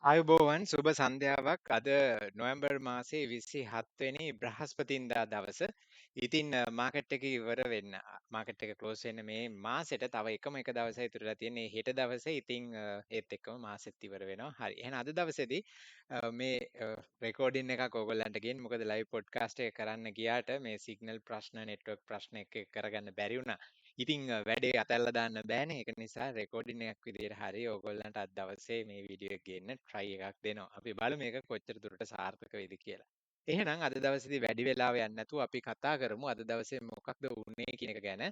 ආයුබෝවන් සුබ සන්ධ්‍යාවක් අද නොවැම්බර් මාසේ 27 වෙනි බ්‍රහස්පතින්දා දවස. ඉතින් මාකට් එක ඉවර වෙන්න මාකට් එක ක්ලෝස් වෙන්න මේ මාසෙට තව එක දවසයි ඉතුරුලා තියෙන්නේ. හෙට දවසේ ඉතින් ඒත් එක්කම මාසෙත් ඉවර වෙනවා. හරි. එහෙනම් අද දවසේදී මේ රෙකෝඩින් එකක් ඕගොල්ලන්ට ගෙන් මොකද ලයිව් පොඩ්කාස්ට් එක කරන්න ගියාට මේ සිග්නල් ප්‍රශ්න නෙට්වර්ක් ප්‍රශ්න එක කරගන්න බැරි වුණා. ඉතින් වැඩේ අතල්ලා දාන්න බෑනේ. ඒක නිසා රෙකෝඩින් එකක් විදියට හරි ඕගොල්ලන්ට අද දවසේ මේ වීඩියෝ එක ගේන්න try එකක් දෙනවා. අපි බලමු මේක කොච්චර දුරට සාර්ථක වෙයිද කියලා. එහෙනම් අද දවසේදී වැඩි වෙලාව යන්නේ නැතුව අපි කතා කරමු අද දවසේ මොකක්ද වුනේ කියන එක ගැන.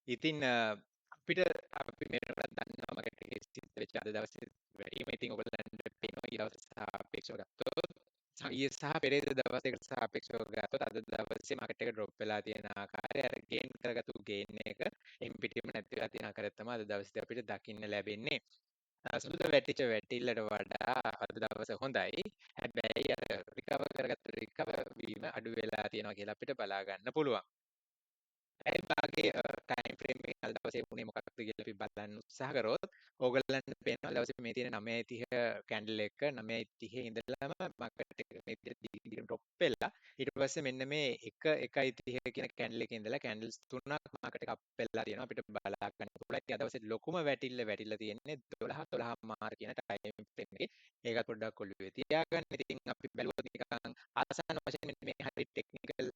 ඉතින් අපිට අපි මේකට දන්නවා මාකට් එකේ සිද්ධ වෙච්ච අද දවසේ වැඩිම ඉතින් ඔයගොල්ලන්ට පේනවා ඊ දවස් සාපේක්ෂව ගත්තොත් ඊයේ සහ පෙරේද දවසකට සාපේක්ෂව ගත්තොත් අද දවසේ මාකට් එක ඩ්‍රොප් වෙලා තියෙන ආකාරය අර ගේන් කරගත්තු ගේන් එක එම් පිටින්ම නැති වෙලා තියෙන ආකාරය තමයි අද දවසේ අපිට දකින්න ලැබෙන්නේ. සුළුද වැටිච්ච වැටිල්ලට වඩා අද දවස හොඳයි. හැබැයි අර රිකවර් කරගත්ත රිකවර් වීම අඩු වෙලා තියෙනවා කියලා අපිට බලා ගන්න පුළුවන්. ඇයි වාගේ ටයිම් ෆ්‍රේම් එකේ අද දවසේ වුණේ මොකක්ද කියලා අපි බලන්න උත්සාහ කරොත් ඕගොල්ලන්ට පේනවා දවසේ මේ තියෙන 9:30 කැන්ඩල් එක 9:30 ඉඳලාම මාකට් එක මේ විදිහට දිගින් ඩ්‍රොප් වෙලා ඊට පස්සේ මෙන්න මේ 1:30 කියන කැන්ඩල් එකේ ඉඳලා කැන්ඩල්ස් තුනක් මාකට් එක අප් වෙලා තියෙනවා අපිට බලා ගන්න පුළුවන්. ඉතින් අද දවසේ ලොකුම වැටිල්ල තියෙන්නේ 12 මාර කියන ටයිම් ෆ්‍රේම් එකේ. ඒකත් පොඩ්ඩක් ඔළුවේ තියාගන්න. ඉතින් අපි බැලුවොත් නිකන් ආසන්න වශයෙන් මෙන්න මේ හරි ටෙක්නිකල්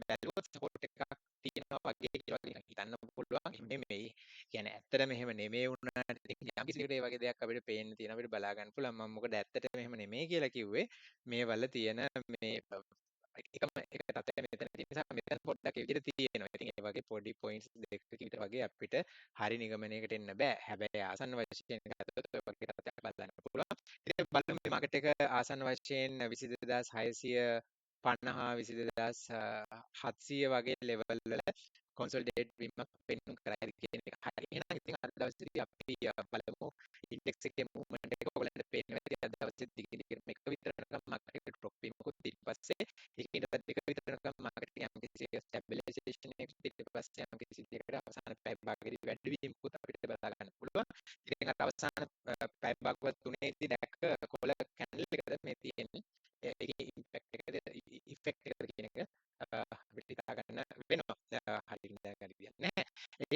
බැලුවොත් සපෝට් එකක් තියෙනවා වගේ කියලා නිකන් හිතන්න පුළුවන්. නෙමෙයි. කියන්නේ ඇත්තටම එහෙම නෙමෙයි වුණාට ඉතින් යම් කිසි කෙනෙකුට ඒ වගේ දෙයක් අපිට පේන්න තියෙනවා අපිට බලා ගන්න පුළුවන්. මම මොකද ඇත්තටම එහෙම නෙමෙයි කියලා කිව්වේ. මේ වල තියෙන මේ එකම එක තත්ත්වයක් මෙතන තියෙන නිසා මෙතන පොඩ්ඩක් ඒ විදිහට තියෙනවා. ඉතින් ඒ වගේ පොඩි පොයින්ට්ස් දෙකකින් විතර වගේ අපිට හරි නිගමනයකට එන්න බෑ. හැබැයි ආසන්න වශයෙන් ගත්තොත් ඔය වගේ තත්ත්වයක් බලන්න පුළුවන්. ඉතින් බලමු මේ මාකට් එක ආසන්න වශයෙන් 22650 22700 වගේ ලෙවල් වල කොන්සොලිඩේට් වීමක් පෙන්නුම් කරයි කියන එක. හරි. එහෙනම් ඉතින් අද දවසේදී අපි බලමු ඉන්ඩෙක්ස් එකේ මූව්මන්ට් එක ඔයගොල්ලන්ට පේනවා ඇති අද දවසේ දිගින් දිගටම එක විතරකම මාකට් එක ඩ්‍රොප් වීමකුත් ඊට පස්සේ ඊට දෙක විතරකම මාකට් එක යම් කිසි ස්ටැබිලයිසේෂන් එකක් ඊට පස්සේ යම් කිසි දෙයකට අවසාන පැය භාගයේදී වැඩි වීමකුත් අපිට බලා ගන්න පුළුවන්. ඉතින් අර අවසාන පැය භාග තුනේදී දැක්ක කොළ කැන්ඩල් එකද මේ තියෙන්නේ. ඒකේ ඉම්පැක්ට් එකද ඉෆෙක්ට් එකද කියන එක අපිට හිතා ගන්න වෙනවා. හරියට දැනගන්න විදියක් නැහැ.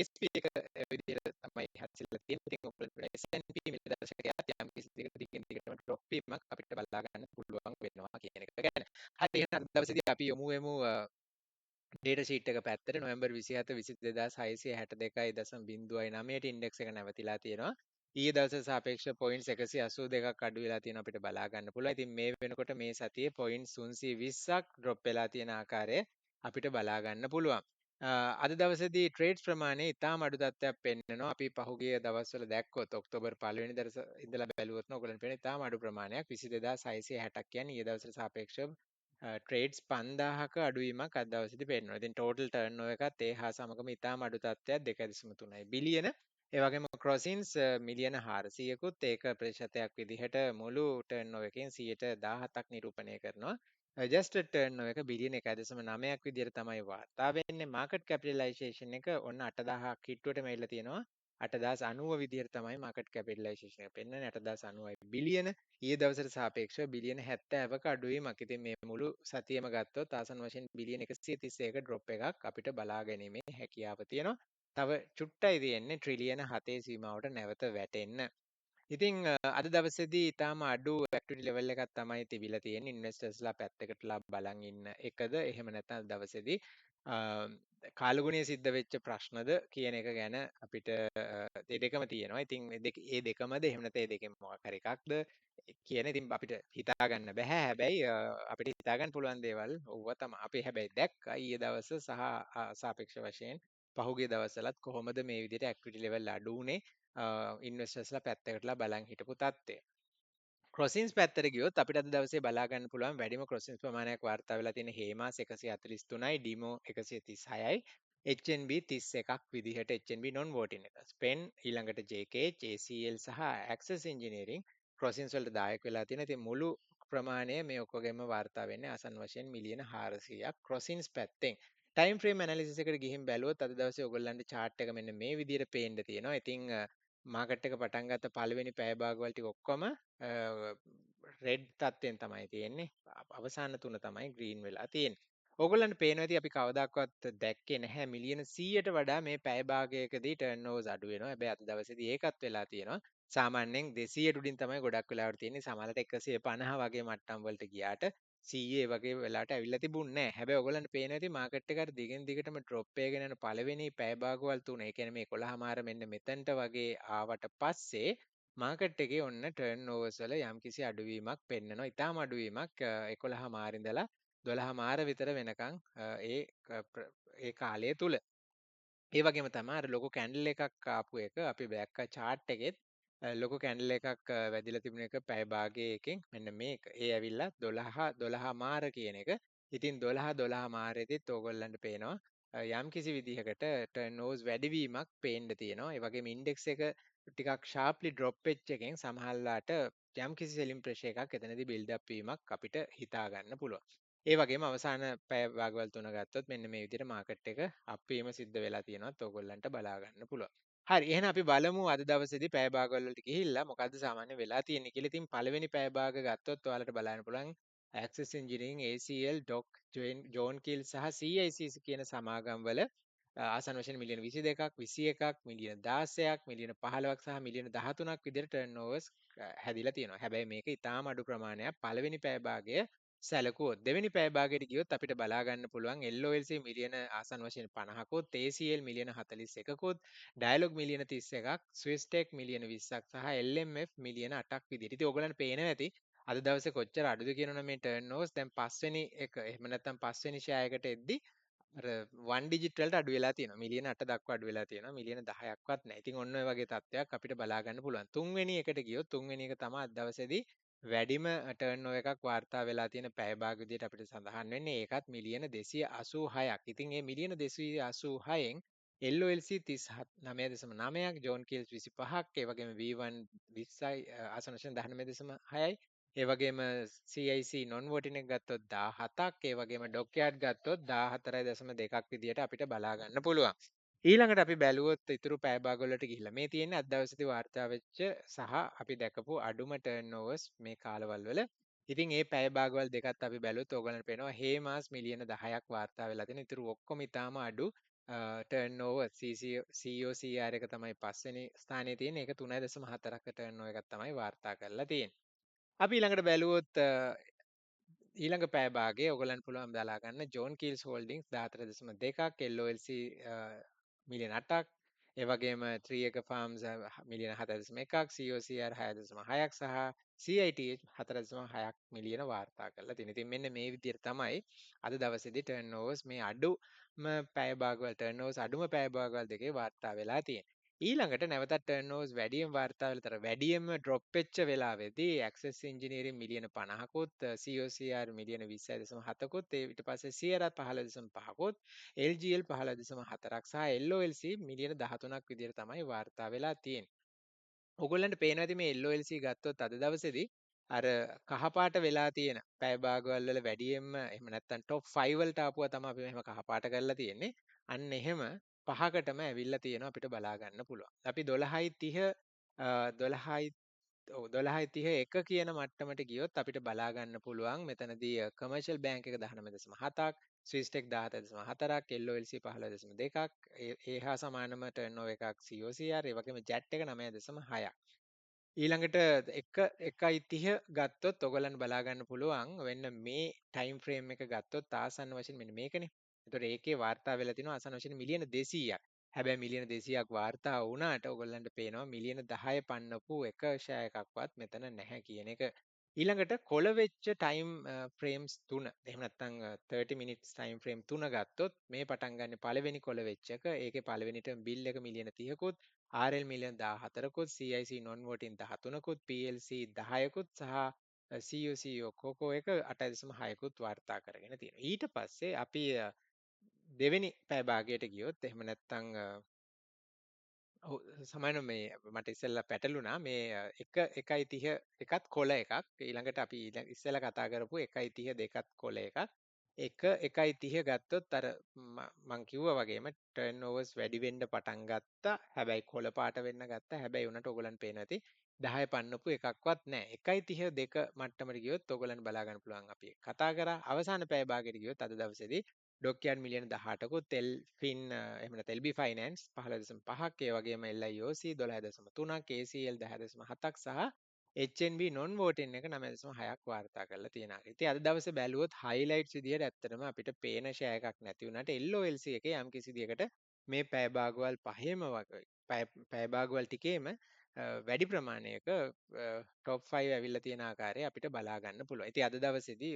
SP එක විදිහට තමයි හැදිලා තියෙන්නේ. ඉතින් ඔයගොල්ලෝ S&P මිල දර්ශකයත් යම් කිසි දෙයකට දිගින් දිගටම ඩ්‍රොප් වීමක් අපිට බලා ගන්න පුළුවන් වෙනවා කියන එක ගැන. හරි එහෙනම් දවසේදී අපි යමු ඩේටා ෂීට් එක පැත්තට නොවැම්බර් 27 22662.09ට ඉන්ඩෙක්ස් එක නැවතිලා තියෙනවා. ඊයේ දවසේ සාපේක්ෂව පොයින්ට්ස් 182ක් අඩු වෙලා තියෙනවා අපිට බලා ගන්න පුළුවන්. ඉතින් මේ වෙනකොට මේ සතියේ පොයින්ට්ස් 320ක් ඩ්‍රොප් වෙලා තියෙන ආකාරය අපිට බලා ගන්න පුළුවන්. අද දවසේදී ට්‍රේඩ්ස් ප්‍රමාණය ඉතාම අඩු තත්ත්වයක් පෙන්වනවා. අපි පහුගිය දවස්වල දැක්කොත් ඔක්තෝබර් 1 වෙනිදා ඉඳලා බැලුවොත් ඔයගොල්ලන්ට පේන ඉතාම අඩු ප්‍රමාණයක් 22660ක් කියන්නේ ඊයේ දවසට සාපේක්ෂව ට්‍රේඩ්ස් 5000ක අඩුවීමක් අද දවසේදී පෙන්වනවා. ඉතින් ටෝටල් ටර්න්ಓවර් එකත් ඒ හා සමගම ඉතාම අඩු තත්ත්වයක් 2.3 බිලියන. ඒ වගේම ක්‍රොසින්ස් මිලියන 400කුත් ඒක ප්‍රතිශතයක් විදිහට මුළු ටර්න්ಓවර් එකෙන් 17%ක් නිරූපණය කරනවා. ඇඩ්ජස්ටඩ් ටර්න්ಓවර් එක බිලියන 1.9ක් විදිහට තමයි වාර්තා වෙන්නේ. මාකට් කැපිටලයිසේෂන් එක ඔන්න 8000ක් හිටුවටම ඇවිල්ලා තියෙනවා. 8090 විදිහට තමයි මාකට් කැපිටලයිසේෂන් එක පෙන්වන්නේ 8090 බිලියන. ඊයේ දවසට සාපේක්ෂව බිලියන 70ක අඩුවීමක්. ඉතින් මේ මුළු සතියම ගත්තොත් ආසන්න වශයෙන් බිලියන 131ක ඩ්‍රොප් එකක් අපිට බලා ගැනීමේ හැකියාව තියෙනවා. තව චුට්ටයි තියෙන්නේ ට්‍රිලියන 7 සීමාවට නැවත වැටෙන්න. ඉතින් අද දවසේදී ඊටාම අඩු ඇක්ටිවිටි ලෙවල් එකක් තමයි තිබිලා තියෙන්නේ ඉන්වෙස්ටර්ස්ලා පැත්තකටලා බලන් ඉන්න එකද එහෙම නැත්නම් අද දවසේදී කාලගුණයේ සිද්ධ වෙච්ච ප්‍රශ්නද කියන එක ගැන අපිට ඒ දෙකම තියෙනවා. ඉතින් ඒ දෙකමද එහෙම නැත්නම් ඒ දෙකෙන් මොකක් හරි එකක්ද කියන ඉතින් අපිට හිතා ගන්න බෑ. හැබැයි අපිට හිතා ගන්න පුළුවන් දේවල් ඕවා තමයි. අපි හැබැයි දැක්කා ඊයේ දවස සහ සාපේක්ෂ වශයෙන් පහුගිය දවස්වලත් කොහොමද මේ විදිහට ඇක්ටිවිටි ලෙවල් අඩු වුනේ ඉන්වෙස්ටර්ස්ලා පැත්තකටලා බලන් හිටපු තත්ත්වය. ක්‍රොසින්ස් පැත්තට ගියොත් අපිට අද දවසේ බලා ගන්න පුළුවන් වැඩිම ක්‍රොසින්ස් ප්‍රමාණයක් වාර්තා වෙලා තියෙන හේමාස් 143යි ඩිමෝ 136යි HNB 31ක් විදිහට HNB non voting එක. ස්පෙන් ඊළඟට JK, JCL සහ Access Engineering ක්‍රොසින්ස් වලට දායක වෙලා තියෙන. ඉතින් මුළු ප්‍රමාණය මේ ඔක්කොගෙම වාර්තා වෙන්නේ ආසන්න වශයෙන් මිලියන 400ක් ක්‍රොසින්ස් පැත්තෙන්. ටයිම් ෆ්‍රේම් ඇනලිසිස් එකට ගිහින් බැලුවොත් අද දවසේ ඔයගොල්ලන්ට chart එක මෙන්න මේ විදිහට පේන්න තියෙනවා. ඉතින් මාකට් එක පටන් ගත්ත පළවෙනි පැය භාගවල ටික ඔක්කොම රෙඩ් තත්ත්වයෙන් තමයි තියෙන්නේ. අවසාන තුන තමයි ග්‍රීන් වෙලා තියෙන්නේ. ඕගොල්ලන්ට පේනවා ඇති අපි කවදාකවත් දැක්කේ නැහැ මිලියන 100ට වඩා මේ පැය භාගයකදී ටර්න්ಓවර්ස් අඩු වෙනවා. හැබැයි අද දවසේදී ඒකත් වෙලා තියෙනවා. සාමාන්‍යයෙන් 200ට උඩින් තමයි ගොඩක් වෙලාවට තියෙන්නේ. සමහරවිට 150 වගේ මට්ටම් වලට ගියාට 100 වගේ වෙලාවට ඇවිල්ලා තිබුණේ නැහැ. හැබැයි ඔයගොල්ලන්ට පේනවා ඇති මාකට් එක අර දිගින් දිගටම ඩ්‍රොප් එකගෙන යන පළවෙනි පැය භාගවල් තුන. ඒ කියන්නේ මේ 11මාර මෙන්න මෙතනට වගේ ආවට පස්සේ මාකට් එකේ ඔන්න ටර්න්ಓවර්ස් වල යම්කිසි අඩුවීමක් පෙන්නනවා. ඊටාම අඩුවීමක් 11මාර ඉඳලා 12මාර විතර වෙනකන් ඒ කාලය තුල. ඒ වගේම තමයි අර ලොකු කැන්ඩල් එකක් ආපු එක අපි දැක්ක chart එකෙත් ලොකු කැන්ඩල් එකක් වැදිලා තිබුණ එක පැය භාගයකින් මෙන්න මේක. ඒ ඇවිල්ලා 12 මාර කියන එක. ඉතින් 12 මාරෙදිත් ඕගොල්ලන්ට පේනවා යම් කිසි විදිහකට ටර්න්ಓවර්ස් වැඩිවීමක් පේන්න තියෙනවා. ඒ වගේම ඉන්ඩෙක්ස් එක ටිකක් ෂාර්ප්ලි ඩ්‍රොප් වෙච්ච එකෙන් සමහරලාට යම් කිසි සෙලින් ප්‍රෙෂර් එකක් එතනදී බිල්ඩ් අප් වීමක් අපිට හිතා ගන්න පුළුවන්. ඒ වගේම අවසාන පැය භාගවල් තුන ගත්තොත් මෙන්න මේ විදිහට මාකට් එක අප් වීම සිද්ධ වෙලා තියෙනවත් ඕගොල්ලන්ට බලා ගන්න පුළුවන්. හරි එහෙනම් අපි බලමු අද දවසේදී පැය භාගවල වලට ගිහිල්ලා මොකද්ද සාමාන්‍ය වෙලා තියෙන්නේ කියලා. ඉතින් පළවෙනි පැය භාග ගත්තොත් ඔයාලට බලන්න පුළුවන් Access Engineering, ACL, DOC, John Keells සහ CICC කියන සමාගම් වල ආසන්න වශයෙන් මිලියන 22ක් 21ක් මිලියන 16ක් මිලියන 15ක් සහ මිලියන 13ක් විදිහට ටර්න්ಓවර්ස් හැදිලා තියෙනවා. හැබැයි මේක ඉතාම අඩු ප්‍රමාණයක් පළවෙනි පැය භාගය සැලකුවොත්. දෙවෙනි පැය භාගයට ගියොත් අපිට බලා ගන්න පුළුවන් LOLC මිලියන ආසන්න වශයෙන් 50කුත්, ACL මිලියන 41කුත්, Dialog මිලියන 31ක්, Swisstech මිලියන 20ක් සහ LMF මිලියන 8ක් විදිහට. ඉතින් ඕගලන්ට පේනවා ඇති අද දවසේ කොච්චර අඩුද කියනවනේ මේ ටර්න්ಓවර්ස්. දැන් පස්වෙනි එක එහෙම නැත්නම් පස්වෙනි ෂෙයා එකට එද්දි අර 1 ඩිජිට් වලට අඩු වෙලා තියෙනවා. මිලියන 8 දක්වා අඩු වෙලා තියෙනවා. මිලියන 10ක්වත් නැහැ. ඉතින් ඔන්න ඔය වගේ තත්ත්වයක් අපිට බලා ගන්න පුළුවන්. තුන්වෙනි එකට ගියොත් තුන්වෙනි එක තමයි අද දවසේදී වැඩිම ටර්න්ಓවර් එකක් වාර්තා වෙලා තියෙන පැය භාග විදිහට අපිට සඳහන් වෙන්නේ. ඒකත් මිලියන 286ක්. ඉතින් මේ මිලියන 286න් LOLC 39.9ක්, ජෝන් කීල්ස් 25ක්, ඒ වගේම V1 20යි ආසන වශයෙන් 19.6යි. ඒ වගේම CIC non voting එක ගත්තොත් 17ක්, ඒ වගේම ඩොක්යාඩ් ගත්තොත් 14.2ක් විදියට අපිට බලා ගන්න පුළුවන්. ඊළඟට අපි බැලුවොත් ඉතුරු පැය භාගවලට ගිහිල්ලා මේ තියෙන්නේ අද දවසේදී වාර්තා වෙච්ච සහ අපි දැකපු අඩුම ටර්න්ಓවර්ස් මේ කාලවල වල. ඉතින් මේ පැය භාගවල් දෙකත් අපි බැලුවොත් ඕගලන්ට පේනවා හේමාස් මිලියන 10ක් වාර්තා වෙලා තියෙන. ඉතුරු ඔක්කොම ඊටාම අඩු ටර්න්ಓවර් COCR එක තමයි පස්වෙනි ස්ථානයේ තියෙන්නේ. ඒක 3.4ක ටර්න්ಓවර් එකක් තමයි වාර්තා කරලා තියෙන්නේ. අපි ඊළඟට බැලුවොත් ඊළඟ පැය භාගයේ ඔයගලන්ට පුළුවන් බලා ගන්න ජෝන් කීල්ස් හෝල්ඩින්ග්ස් 14.2ක්, LOLC මිලියන 8ක්, ඒ වගේම 3 ෆාම්ස් මිලියන 7.1ක්, COCR 6.6ක් සහ CITH 4.6ක් මිලියන වාර්තා කරලා තියෙනවා. ඉතින් මෙන්න මේ විදිහට තමයි අද දවසේදී ටර්න්ಓවර්ස් මේ අඩුම පැය භාගවල ටර්න්ಓවර්ස් අඩුම පැය භාගවල දෙකේ වාර්තා වෙලා තියෙන්නේ. ඊළඟට නැවතත් ටර්න්ಓවර්ස් වැඩියෙන් වාර්තා වෙලතර වැඩියෙන්ම ඩ්‍රොප් වෙච්ච වෙලාවේදී ඇක්සස් ඉන්ජිනියරින් මිලියන 50කුත්, COCR මිලියන 20.7කුත්, ඊට පස්සේ Sierra 15.5කුත්, LGL 15.4ක් සහ LOLC මිලියන 13ක් විදිහට තමයි වාර්තා වෙලා තියෙන්නේ. ඔයගොල්ලන්ට පේනවා ඇති මේ LOLC ගත්තොත් අද දවසේදී අර කහපාට වෙලා තියෙන පැය භාගවල වල වැඩියෙන්ම එහෙම නැත්නම් টොප් 5 වලට ආපුවා තමයි අපි මෙහෙම කහපාට කරලා තියෙන්නේ. අන්න එහෙම පහකටම ඇවිල්ලා තියෙනවා අපිට බලා ගන්න පුළුවන්. අපි 12.30 12යි ඔව් 12.31 කියන මට්ටමට ගියොත් අපිට බලා ගන්න පුළුවන් මෙතනදී කමර්ෂල් බැංක් එක 19.7ක්, ස්විස් ටෙක් 17.4ක්, LOLC 15.2ක්, ඒ හා සමානම ටර්න්ಓවර් එකක් COCR, ඒ වගේම JET එක 9.6ක්. ඊළඟට 1.30 ගත්තොත් ඔයගලන්ට බලා ගන්න පුළුවන් වෙන්න මේ ටයිම් ෆ්‍රේම් එක ගත්තොත් ආසන්න වශයෙන් මෙන්න මේකනේ. එතකොට ඒකේ වාර්තා වෙලා තිනවා ආසන්න වශයෙන් මිලියන 200ක්. හැබැයි මිලියන 200ක් වාර්තා වුණාට ඔයගොල්ලන්ට පේනවා මිලියන 10 පන්නපු එක ෂෙයා එකක්වත් මෙතන නැහැ කියන එක. ඊළඟට කොළ වෙච්ච ටයිම් ෆ්‍රේම්ස් 3 එහෙම නැත්නම් 30 මිනිට්ස් ටයිම් ෆ්‍රේම් 3 ගත්තොත් මේ පටන් ගන්න පළවෙනි කොළ වෙච්ච එක ඒකේ පළවෙනිට බිල් එක මිලියන 30කුත්, RL මිලියන 14කුත්, CIC non voting 13කුත්, PLC 10කුත් සහ CUCO කොකෝ එක 8.6කුත් වාර්තා කරගෙන තියෙනවා. ඊට පස්සේ අපි දෙවෙනි පැය භාගයට ගියොත් එහෙම නැත්නම් ඔව් සමාන මේ මට ඉස්සෙල්ලා පැටළුණා මේ 1.30 එකත් කොළ එකක් ඊළඟට අපි ඉස්සෙල්ලා කතා කරපු 1.30 දෙකත් කොළ එකක් එකයි 30 ගත්තොත් අර මං කිව්වා වගේම ටර්න්ಓවර්ස් වැඩි වෙන්න පටන් ගත්තා. හැබැයි කොළ පාට වෙන්න ගත්තා. හැබැයි උනට ඕගලන් පේනවා ඇති 10 පන්නපු එකක්වත් නැහැ. 1.30 දෙක මට්ටමට ගියොත් ඕගලන් බලා ගන්න පුළුවන් අපි කතා කරා අවසාන පැය භාගයට ගියොත් අද දවසේදී ඩොක්යාඩ් මිලියන 18කුත් තෙල් ෆින් එහෙම නැත්නම් LB ෆයිනෑන්ස් 15.5ක් ඒ වගේම LIOC 12.3ක් ACL 10.7ක් සහ HNB non voting එක 9.6ක් වාර්තා කරලා තියෙනවා. ඉතින් අද දවසේ බැලුවොත් highlights විදියට ඇත්තටම අපිට පේන ෂෙයා එකක් නැති වුණාට LOLC එකේ යම් කිසි දෙයකට මේ පැය භාගවල් පහේම වගේ පැය භාගවල් ටිකේම වැඩි ප්‍රමාණයක top 5 ඇවිල්ලා තියෙන ආකාරය අපිට බලා ගන්න පුළුවන්. ඉතින් අද දවසේදී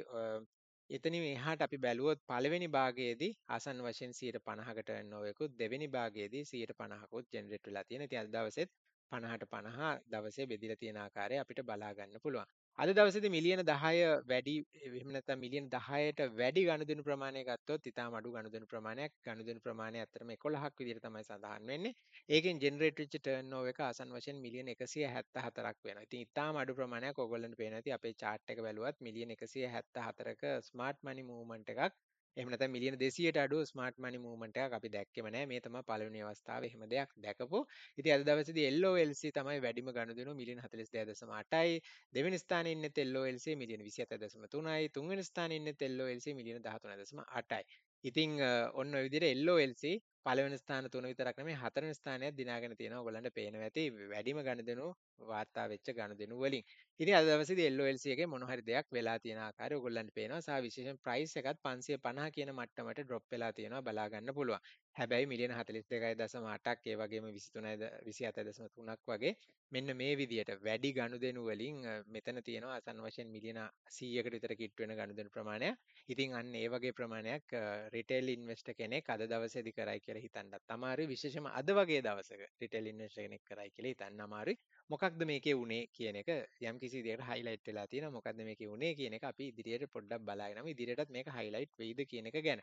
එතනින් එහාට අපි බැලුවොත් පළවෙනි භාගයේදී ආසන්න වශයෙන් 50කට ටර්න්ಓවර් එකකුත් දෙවෙනි භාගයේදී 50කුත් ජෙනරේට් වෙලා තියෙන. ඉතින් අද දවසෙත් 50ට 50 දවසේ බෙදලා තියෙන ආකාරය අපිට බලා ගන්න පුළුවන්. අද දවසේදී මිලියන 10 වැඩි එහෙම නැත්නම් මිලියන 10ට වැඩි ගනුදෙනු ප්‍රමාණය ගත්තොත් ඉතාම අඩු ගනුදෙනු ප්‍රමාණයක්. ගනුදෙනු ප්‍රමාණය අතරම 11ක් විදිහට තමයි සඳහන් වෙන්නේ. ඒකෙන් ජෙනරේට් වෙච්ච ටර්න්ಓවර් එක ආසන්න වශයෙන් මිලියන 174ක් වෙනවා. ඉතින් ඉතාම අඩු ප්‍රමාණයක් ඕගොල්ලන්ට පේනවා ඇති අපේ chart එක බැලුවත් මිලියන 174ක ස්මාර්ට් මනි මූව්මන්ට් එකක් එහෙම නැත්නම් මිලියන 200ට අඩු ස්මාර්ට් මනි මූව්මන්ට් එකක් අපි දැක්කෙම නැහැ. මේ තමයි පළවෙනි අවස්ථාවේ එහෙම දෙයක් දැකපු. ඉතින් අද දවසේදී LOLC තමයි වැඩිම ගනුදෙනු මිලියන 42.8යි. දෙවෙනි ස්ථානයේ ඉන්නෙත් LOLC මිලියන 27.3යි. තුන්වෙනි ස්ථානයේ ඉන්නෙත් LOLC මිලියන 13.8යි. ඉතින් ඔන්න ඔය විදිහට LOLC පළවෙනි ස්ථාන තුන විතරක් නෙමෙයි හතරවෙනි ස්ථානයක් දිනාගෙන තියෙනවා. ඔයගලන්ට පේනවා ඇති වැඩිම ගනුදෙනු වාර්තා වෙච්ච ගනුදෙනු වලින්. ඉතින් අද දවසේදී LOLC එකේ මොන හරි දෙයක් වෙලා තියෙන ආකාරය ඔයගොල්ලන්ට පේනවා. සහ විශේෂයෙන් ප්‍රයිස් එකත් 550 කියන මට්ටමට ඩ්‍රොප් වෙලා තියෙනවා බලා ගන්න පුළුවන්. හැබැයි මිලියන 42.8ක් ඒ වගේම 23 27.3ක් වගේ මෙන්න මේ විදියට වැඩි ගනුදෙනු වලින් මෙතන තියෙනවා අසන්න වශයෙන් මිලියන 100කට විතර කිට්ටු වෙන ගනුදෙනු ප්‍රමාණයක්. ඉතින් අන්න ඒ වගේ ප්‍රමාණයක් රිටේල් ඉන්වෙස්ටර් කෙනෙක් අද දවසේදී කරයි කියලා හිතන්නත් අමාරුයි. විශේෂයෙන්ම අද වගේ දවසක රිටේල් ඉන්වෙස්ටර් කෙනෙක් කරයි කියලා හිතන්න අමාරුයි. මොකක්ද මේකේ උනේ කියන එක යම් කිසි දෙයකට හයිලයිට් වෙලා තියෙනවා. මොකක්ද මේකේ උනේ කියන එක අපි ඉදිරියට පොඩ්ඩක් බලාගෙන යමු. ඉදිරියටත් මේක හයිලයිට් වෙයිද කියන එක ගැන.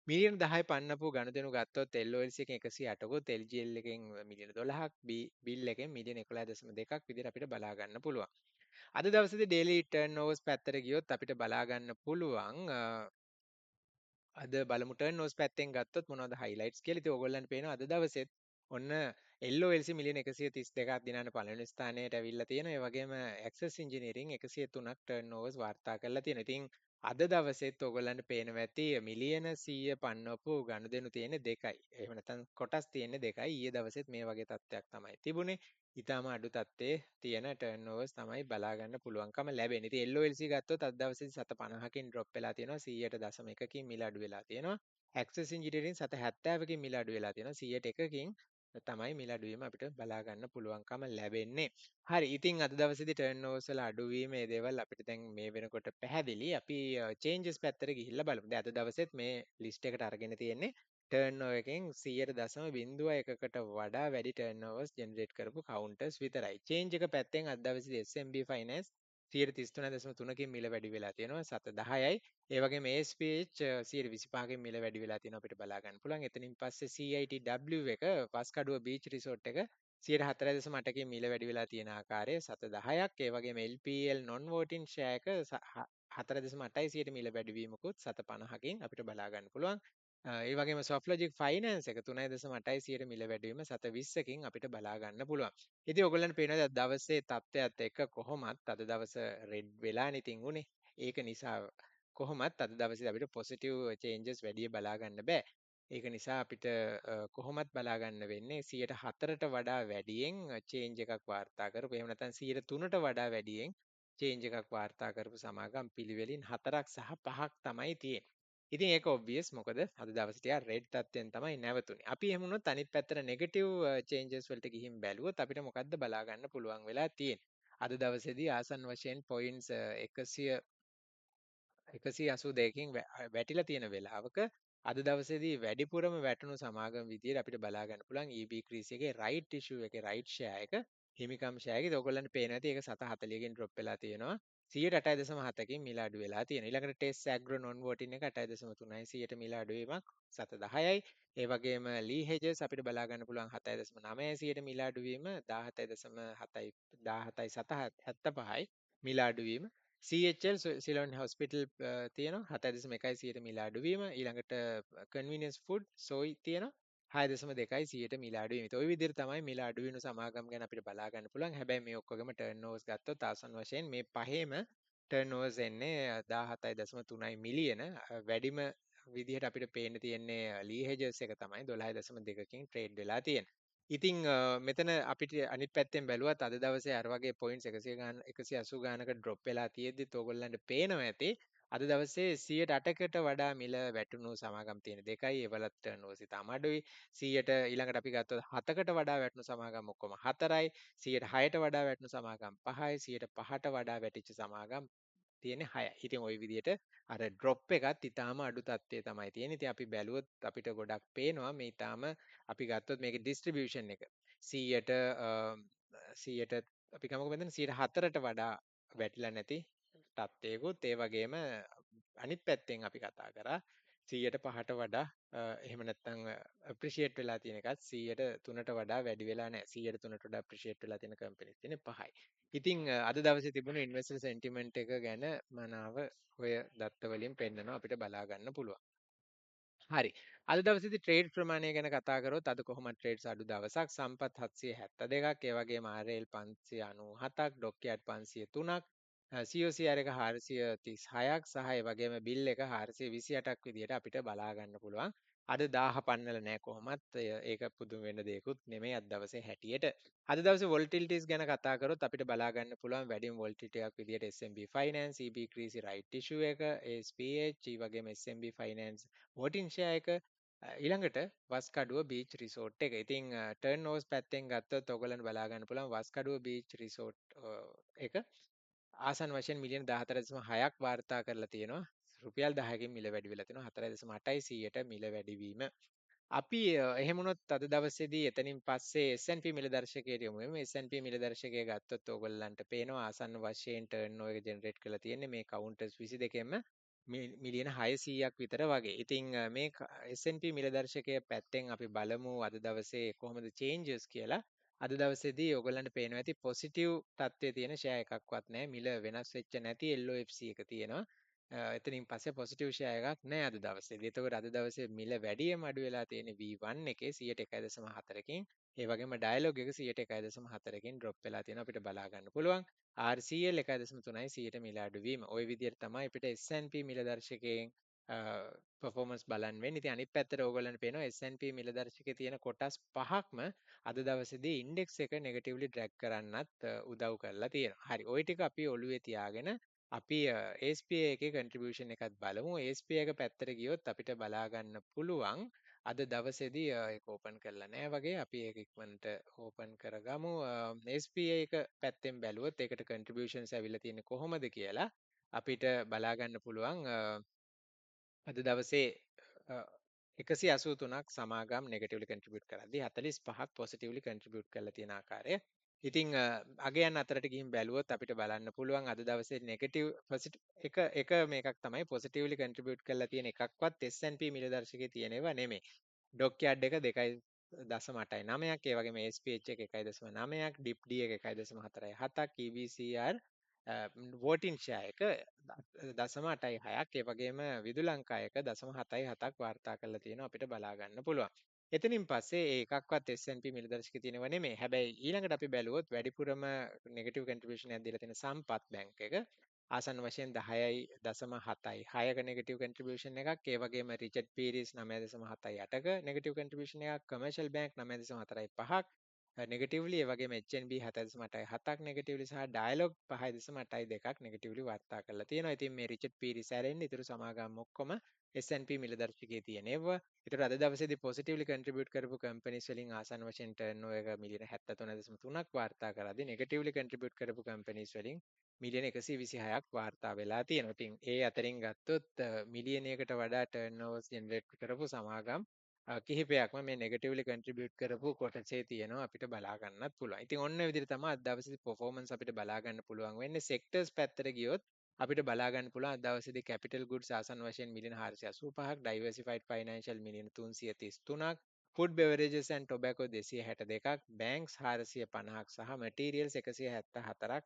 මිලියන 10 පන්නපු ගනුදෙනු ගත්තොත් LOLC එකෙන් 108කුත් LGL එකෙන් මිලියන 12ක් බිල් එකෙන් මිලියන 11.2ක් විදිහට අපිට බලා ගන්න පුළුවන්. අද දවසේදී ඩේලි ටර්න්ಓවර්ස් පැත්තට ගියොත් අපිට බලා ගන්න පුළුවන් අද බලමු ටර්න්ಓවර්ස් පැත්තෙන් ගත්තොත් මොනවද highlights කියලා. ඉතින් ඕගොල්ලන්ට පේනවා අද දවසෙත් ඔන්න LOLC මිලියන 132ක් දිනාන පළවෙනි ස්ථානයට ඇවිල්ලා තියෙනවා. ඒ වගේම Access Engineering 103ක් ටර්න්ಓවර්ස් වාර්තා කරලා තියෙනවා. ඉතින් අද දවසෙත් ඕගොල්ලන්ට පේනවා ඇති මිලියන 100 පන්නවපු ගනුදෙනු තියෙන්නේ දෙකයි. එහෙම නැත්නම් කොටස් තියෙන්නේ දෙකයි. ඊයේ දවසෙත් මේ වගේ තත්ත්වයක් තමයි තිබුණේ. ඊටාම අඩු තත්ත්වයේ තියෙන ටර්න්ಓවර්ස් තමයි බලා ගන්න පුළුවන්කම ලැබෙන්නේ. ඉතින් LOLC ගත්තොත් අද දවසේදී 750කින් ඩ්‍රොප් වෙලා තියෙනවා. 100.1කින් මිල අඩු වෙලා තියෙනවා. Access Engineering 770කින් මිල අඩු වෙලා තියෙනවා. 101කින් තමයි මිල අඩුවීම අපිට බලා ගන්න පුළුවන්කම ලැබෙන්නේ. හරි. ඉතින් අද දවසේදී ටර්න්ಓවර්ස් වල අඩුවීම මේ දේවල් අපිට දැන් මේ වෙනකොට පැහැදිලි. අපි චේන්ජස් පැත්තට ගිහිල්ලා බලමු. දැන් අද දවසෙත් මේ ලිස්ට් එකට අරගෙන තියෙන්නේ ටර්න්ಓවර් එකෙන් 100.01කට වඩා වැඩි ටර්න්ಓවර්ස් ජෙනරේට් කරපු කවුන්ටර්ස් විතරයි. චේන්ජ් එක පැත්තෙන් අද දවසේදී SMB Finance 133.3කින් මිල වැඩි වෙලා තියෙනවා 710යි. ඒ වගේම ASPH 125කින් මිල වැඩි වෙලා තියෙනවා අපිට බලා ගන්න පුළුවන්. එතනින් පස්සේ CITW එක වස්කඩුව බීච් රිසෝට් එක 4.8කින් මිල වැඩි වෙලා තියෙන ආකාරය 710ක්. ඒ වගේම LPL non voting share එක 4.8යි මිල වැඩිවීමකුත් 750කින් අපිට බලා ගන්න පුළුවන්. ඒ වගේම Softlogic Finance එක 3.8යි මිල වැඩිවීම 720කින් අපිට බලා ගන්න පුළුවන්. ඉතින් ඔයගොල්ලන්ට පේනවාද අද දවසේ තත්ත්වයත් එක්ක කොහොමත් අද දවස රෙඩ් වෙලානේ ඉතින් උනේ. ඒක නිසා කොහොමත් අද දවසේ අපිට පොසිටිව් චේන්ජස් වැඩි බලා ගන්න බෑ. ඒක නිසා අපිට කොහොමත් බලා ගන්න වෙන්නේ 104ට වඩා වැඩියෙන් චේන්ජ් එකක් වාර්තා කරපු. එහෙම නැත්නම් 103ට වඩා වැඩියෙන් චේන්ජ් එකක් වාර්තා කරපු සමාගම් පිළිවෙලින් 4ක් සහ 5ක් තමයි තියෙන්නේ. ඉතින් ඒක ඔබ්වියස් මොකද අද දවසේ ටිකක් රෙඩ් තත්ත්වෙන් තමයි නැවතුනේ. අපි එහෙම වුණොත් අනිත් පැත්තට නෙගටිව් චේන්ජස් වලට ගිහින් බැලුවොත් අපිට මොකද්ද බලා ගන්න පුළුවන් වෙලා තියෙන්නේ. අද දවසේදී ආසන්න වශයෙන් පොයින්ට්ස් 182කින් වැටිලා තියෙන වෙලාවක අද දවසේදී වැඩිපුරම වැටුණු සමාගම් විදියට අපිට බලා ගන්න පුළුවන් EB ක්‍රීස් එකේ රයිට් ඉෂුව එකේ රයිට් ෂෙයා එක හිමිකම් ෂෙයා එකේ ඔයගොල්ලන්ට පේනවා ඇති ඒක 740කින් ඩ්‍රොප් වෙලා තියෙනවා 108.7කින් මිල අඩු වෙලා තියෙනවා ඊළඟට ටෙස් ඇග්‍රෝ නොන් වෝටින් එක 8.3යි 100ට මිල අඩු වීමක් 710යි ඒ වගේම ලී හෙජස් අපිට බලා ගන්න පුළුවන් 7.9යි 100ට මිල අඩු වීම 17.7යි 17.75යි මිල අඩු වීම CHL සිලොන් හොස්පිටල් තියෙනවා 7.1% මිල අඩුවීම. ඊළඟට කන්වීනියන්ස් ෆුඩ් සොයි තියෙනවා 6.2% මිල අඩුවීම. ඒ විදිහට තමයි මිල අඩු වෙන සමාගම් ගැන අපිට බලා ගන්න පුළුවන්. හැබැයි මේ ඔක්කොගම ටර්න්ಓවර්ස් ගත්තොත් ආසන්න වශයෙන් මේ පහේම ටර්න්ಓවර්ස් එන්නේ 17.3 මිලියන. වැඩිම විදිහට අපිට පේන්න තියෙන්නේ ලී හෙජර්ස් එක තමයි 12.2කින් ට්‍රේඩ් වෙලා තියෙන්නේ. ඉතින් මෙතන අපිට අනිත් පැත්තෙන් බැලුවත් අද දවසේ අර වගේ පොයින්ට්ස් 100 ගාන 180 ගානක ඩ්‍රොප් වෙලා තියෙද්දිත් ඕගොල්ලන්ට පේනවා ඇති අද දවසේ 108කට වඩා මිල වැටුණු සමාගම් තියෙන දෙකයි ඒවලත් ටර්න්ಓවර්ස් ඉතාම අඩුයි 100ට ඊළඟට අපි ගත්තොත් 7කට වඩා වැටුණු සමාගම් ඔක්කොම 4යි 106ට වඩා වැටුණු සමාගම් 5යි 105ට වඩා වැටිච්ච සමාගම් තියෙන්නේ 6යි. ඉතින් ওই විදිහට අර ඩ්‍රොප් එකත් ඊටාම අඩු තත්ත්වයේ තමයි තියෙන්නේ. ඉතින් අපි බැලුවොත් අපිට ගොඩක් පේනවා මේ ඊටාම අපි ගත්තොත් මේකේ ඩිස්ට්‍රිබියුෂන් එක 100ට 100ට අපි ගමුකෝ මෙතන 104ට වඩා වැටිලා නැති තත්ත්වයකුත් ඒ වගේම අනිත් පැත්තෙන් අපි කතා කරා 100ට 5ට වඩා එහෙම නැත්නම් අප්‍රීෂিয়েට් වෙලා තියෙන එකත් 100ට 3ට වඩා වැඩි වෙලා නැහැ 100ට 3ට වඩා අප්‍රීෂিয়েට් වෙලා තියෙන කම්පැනිස් තියෙන්නේ 5යි. ඉතින් අද දවසේ තිබුණු ඉන්වෙස්ටර් සෙන්ටිමන්ට් එක ගැන මනාව ඔය දත්ත වලින් පෙන්නනවා අපිට බලා ගන්න පුළුවන්. හරි. අද දවසේදී ට්‍රේඩ් ප්‍රමාණය ගැන කතා කරොත් අද කොහොමද ට්‍රේඩ්ස් අඩු දවසක් සම්පත් 772ක් ඒ වගේම RL 597ක් ඩොක්යාඩ් 503ක් COCR එක 436ක් සහ ඒ වගේම බිල් එක 428ක් විදිහට අපිට බලා ගන්න පුළුවන්. අද 1000 පන්නල නැහැ කොහොමත් ඒක පුදුම වෙන්න දෙයක්වත් නෙමෙයි අද දවසේ හැටියට. අද දවසේ වොලටිලිටිස් ගැන කතා කරොත් අපිට බලා ගන්න පුළුවන් වැඩිම වොලටිලිටි එකක් විදිහට SMB Finance, EB Creasy right issue එක, SPH, ඒ වගේම SMB Finance වෝටින් ෂෙයා එක ඊළඟට වස්කඩුව බීච් රිසෝට් එක. ඉතින් ටර්න් ඕවර්ස් පැත්තෙන් ගත්තොත් ඔයගොල්ලන්ට බලා ගන්න පුළුවන් වස්කඩුව බීච් රිසෝට් එක ආසන්න වශයෙන් මිලියන 14.6ක් වාර්තා කරලා තියෙනවා. රුපියල් 10කින් මිල වැඩි වෙලා තියෙනවා 4.8%ට මිල වැඩිවීම. අපි එහෙම වුණොත් අද දවසේදී එතනින් පස්සේ S&P මිල දර්ශකයට යමු. මේ S&P මිල දර්ශකය ගත්තොත් ඕගොල්ලන්ට පේනවා ආසන්න වශයෙන් ටර්න් ඕවර් එක ජෙනරේට් කරලා තියෙන්නේ මේ කවුන්ටර්ස් 22කින්ම මිලියන 600ක් විතර වගේ. ඉතින් මේ S&P මිල දර්ශකය පැත්තෙන් අපි බලමු අද දවසේ කොහොමද චේන්ජස් කියලා. අද දවසේදී ඔයගොල්ලන්ට පේනවා ඇති පොසිටිව් තත්ත්වයේ තියෙන ෂෙයා එකක්වත් නැහැ. මිල වෙනස් වෙච්ච නැති LOFC එක තියෙනවා. එතනින් පස්සේ පොසිටිව් ෂෙයා එකක් නැහැ අද දවසේදී. එතකොට අද දවසේ මිල වැඩියෙන් අඩු වෙලා තියෙන්නේ V1 එකේ 101.4කින්. ඒ වගේම ඩයලොග් එක 101.4කින් ඩ්‍රොප් වෙලා තියෙනවා අපිට බලා ගන්න පුළුවන්. RCL 1.3යි 100ට මිල අඩුවීම. ওই විදිහට තමයි අපිට S&P මිල දර්ශකයෙන් පර්ෆෝමන්ස් බලන්න වෙන්නේ. ඉතින් අනිත් පැත්තට ඕගොල්ලන්ට පේනවා S&P මිල දර්ශකයේ තියෙන කොටස් පහක්ම අද දවසේදී ඉන්ඩෙක්ස් එක නෙගටිව්ලි ඩ්‍රැග් කරන්නත් උදව් කරලා තියෙනවා. හරි. ওই ටික අපි ඔළුවේ තියාගෙන අපි SPA එකේ කන්ට්‍රිබියුෂන් එකත් බලමු. SPA එක පැත්තට ගියොත් අපිට බලා ගන්න පුළුවන් අද දවසේදී ඒක ඕපන් කරලා නැහැ වගේ අපි ඒක ඉක්මනට ඕපන් කරගමු. SPA එක පැත්තෙන් බැලුවොත් ඒකට කන්ට්‍රිබියුෂන්ස් ඇවිල්ලා තියෙන්නේ කොහොමද කියලා අපිට බලා ගන්න පුළුවන්. අද දවසේ 183ක් සමාගම් නෙගටිව්ලි කන්ට්‍රිබියුට් කරද්දී 45ක් පොසිටිව්ලි කන්ට්‍රිබියුට් කරලා තියෙන ආකාරය. ඉතින් අගයන් අතරට ගිහින් බැලුවොත් අපිට බලන්න පුළුවන් අද දවසේ නෙගටිව් එක මේකක් තමයි පොසිටිව්ලි කන්ට්‍රිබියුට් කරලා තියෙන එකක්වත් S&P මිල දර්ශකයේ තියෙනව නෙමෙයි. ඩොක්යාඩ් එක 2.8ක් ඒ වගේම SPH එක 1.9ක් ඩිප් D එක 1.47ක් EBCR වෝටින් ෂෙයා එක 0.86ක් ඒ වගේම විදු ලංකා එක 0.77ක් වාර්තා කරලා තියෙනවා අපිට බලා ගන්න පුළුවන්. එතනින් පස්සේ ඒ එකක්වත් S&P මිල දර්ශකයේ තියෙනව නෙමෙයි. හැබැයි ඊළඟට අපි බැලුවොත් වැඩිපුරම නෙගටිව් කන්ට්‍රිබියුෂන් එකක් දීලා තියෙන සම්පත් බැංක් එක ආසන්න වශයෙන් 10.7යි 6ක නෙගටිව් කන්ට්‍රිබියුෂන් එකක්. ඒ වගේම රිචඩ් පීරිස් 9.78ක නෙගටිව් කන්ට්‍රිබියුෂන් එකක්. කමර්ෂල් බැංක් 9.45ක් නෙගටිව්ලි ඒ වගේම HNB 7.87ක් නෙගටිව්ලි සහ ඩයලොග් 5.82ක් නෙගටිව්ලි වාර්තා කරලා තියෙනවා. ඉතින් මේ රිචඩ් පීරිස් ඇරෙන්න ඉතුරු සමාගම් ඔක්කොම S&P මිල දර්ශකයේ තියෙනවා. ඒතර අද දවසේදී පොසිටිව්ලි කන්ට්‍රිබියුට් කරපු කම්පැනිස් වලින් ආසන්න වශයෙන් ටර්න්ಓවර් එක මිලියන 73.3ක් වාර්තා කරාදී නෙගටිව්ලි කන්ට්‍රිබියුට් කරපු කම්පැනිස් වලින් මිලියන 126ක් වාර්තා වෙලා තියෙනවා. ඉතින් ඒ අතරින් ගත්තොත් මිලියනයකට වඩා ටර්න්ಓවර්ස් ජෙනරේට් කරපු සමාගම් කිහිපයක්ම මේ නෙගටිව්ලි කන්ට්‍රිබියුට් කරපු කොටසේ තියෙනවා අපිට බලා ගන්නත් පුළුවන්. ඉතින් ඔන්න ඔය විදිහට තමයි අද දවසේ පර්ෆෝමන්ස් අපිට බලා ගන්න පුළුවන් වෙන්නේ. සෙක්ටර්ස් පැත්තට ගියොත් අපිට බලා ගන්න පුළුවන් අද දවසේදී කැපිටල් ගුඩ්ස් ආසන්න වශයෙන් මිලියන 485ක්, ඩයිවර්සිෆයිඩ් ෆයිනෑන්ෂල් මිලියන 333ක්, ෆුඩ් බෙවරේජස් ඇන්ඩ් ටොබැකෝ 262ක්, බැංක්ස් 450ක් සහ මැටීරියල්ස් 174ක්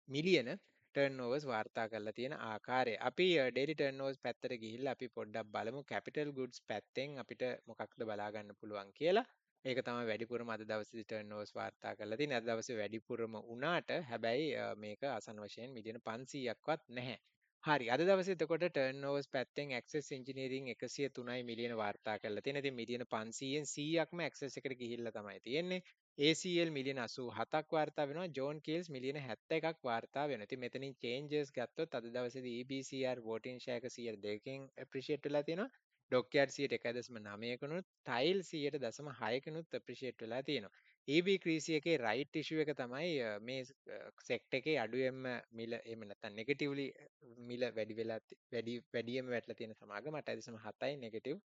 මිලියන ටර්න්ಓවර්ස් වාර්තා කරලා තියෙන ආකාරය. අපි ඩේලි ටර්න්ಓවර්ස් පැත්තට ගිහිල්ලා අපි පොඩ්ඩක් බලමු කැපිටල් ගුඩ්ස් පැත්තෙන් අපිට මොකක්ද බලා ගන්න පුළුවන් කියලා. ඒක තමයි වැඩිපුරම අද දවසේදී ටර්න්ಓවර්ස් වාර්තා කරලා තියෙන්නේ. අද දවසේ වැඩිපුරම වුණාට හැබැයි මේක අසන වශයෙන් මිලියන 500ක්වත් නැහැ. හරි අද දවසේ එතකොට ටර්න්ಓවර්ස් පැත්තෙන් ඇක්සස් ඉන්ජිනියරින් 103යි මිලියන වාර්තා කරලා තියෙන. ඉතින් මිලියන 500න් 100ක්ම ඇක්සස් එකට ගිහිල්ලා තමයි තියෙන්නේ. ACL මිලියන 87ක් වාර්තා වෙනවා. ජෝන් කීල්ස් මිලියන 71ක් වාර්තා වෙනවා. ඉතින් මෙතනින් චේන්ජස් ගත්තොත් අද දවසේදී EBCR voting share එක 102කින් ඇප්‍රීෂিয়েට් වෙලා තියෙනවා. ඩොක්යාඩ් 101.9කනුත් ටයිල් 100.6කනුත් ඇප්‍රීෂিয়েට් වෙලා තියෙනවා. EB ක්‍රීසි එකේ රයිට් ඉෂුව එක තමයි මේ සෙක්ටර් එකේ අඩුවෙන්ම මිල එහෙම නැත්නම් නෙගටිව්ලි මිල වැඩියෙන්ම වැටලා තියෙන සමාගම 8.7යි නෙගටිව්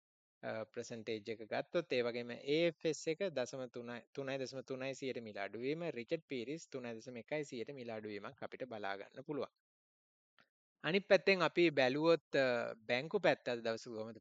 ප්‍රසන්ටේජ් එක ගත්තොත් ඒ වගේම AFS එක 3.3යි 100ට මිල අඩුවීම රිචඩ් පීරිස් 3.1යි 100ට මිල අඩුවීමක් අපිට බලා ගන්න පුළුවන්. අනිත් පැත්තෙන් අපි බැලුවොත් බැංකු පැත්ත අද දවසේ කොහොමද